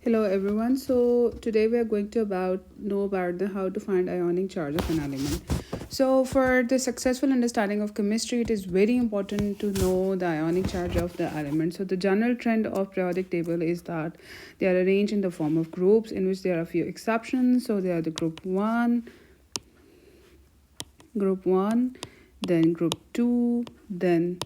Hello everyone. So today we are going to know about the how to find ionic charge of an element. So for the successful understanding of chemistry, it is very important to know the ionic charge of the element. So the general trend of periodic table is that they are arranged in the form of groups, in which there are a few exceptions. So they are the group one, then group two, then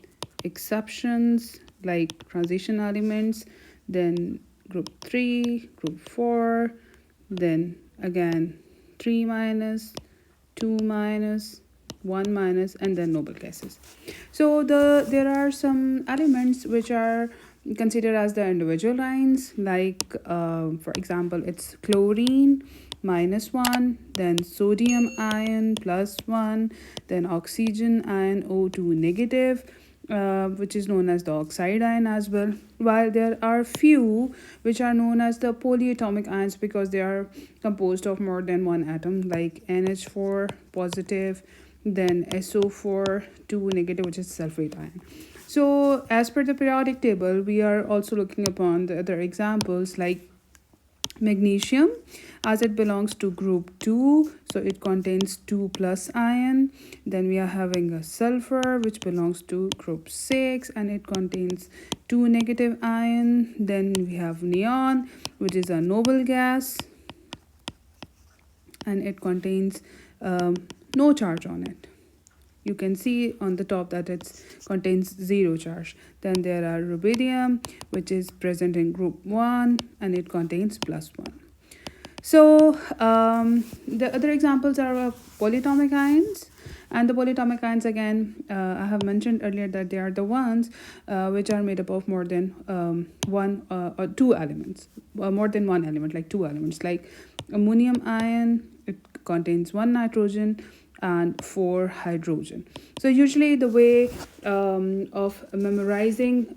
exceptions like transition elements, then group 3, group 4, then again 3 minus, 2 minus, 1 minus, and then noble gases. So there are some elements which are considered as the individual lines, like for example it's chlorine -1, then sodium ion +1, then oxygen ion O2 negative, which is known as the oxide ion as well. While there are few which are known as the polyatomic ions because they are composed of more than one atom, like NH4 positive, then SO4 2 negative, which is sulfate ion. So as per the periodic table, we are also looking upon the other examples like magnesium, as it belongs to group 2, so it contains 2 plus ion. Then we are having a sulfur which belongs to group 6 and it contains 2 negative ion. Then we have neon, which is a noble gas, and it contains no charge on it. You can see on the top that it contains 0 charge. Then there are rubidium, which is present in group 1 and it contains +1. So the other examples are polyatomic ions. And the polyatomic ions, again, I have mentioned earlier that they are the ones which are made up of more than one or two elements, more than one element, like two elements, like ammonium ion. It contains 1 nitrogen and 4 hydrogen. So usually the way of memorizing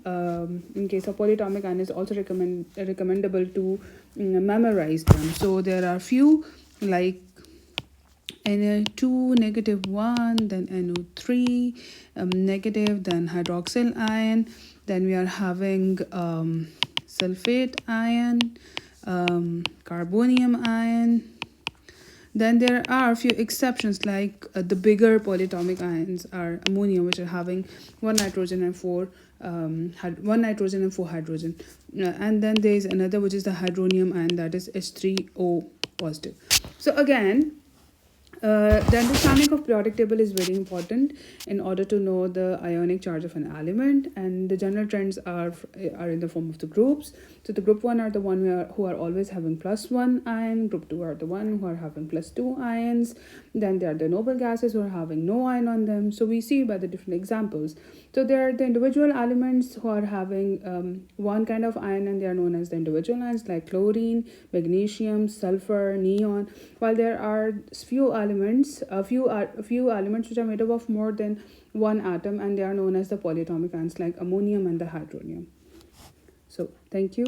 in case of polyatomic ion is also recommendable to memorize them. So there are few like Na2 -1, then NO3 negative, then hydroxyl ion, then we are having sulfate ion, carbonium ion. Then there are a few exceptions like the bigger polyatomic ions are ammonium, which are having 1 nitrogen and 4 hydrogen. And then there is another which is the hydronium ion, that is H3O positive. So again, the understanding of periodic table is very important in order to know the ionic charge of an element, and the general trends are in the form of the groups. So the group 1 are the one who are always having +1 ion, group 2 are the one who are having +2 ions, then there are the noble gases who are having no ion on them. So we see by the different examples. So there are the individual elements who are having one kind of ion, and they are known as the individual ions, like chlorine, magnesium, sulfur, neon. While there are few elements which are made up of more than one atom, and they are known as the polyatomic ions, like ammonium and the hydronium. So thank you.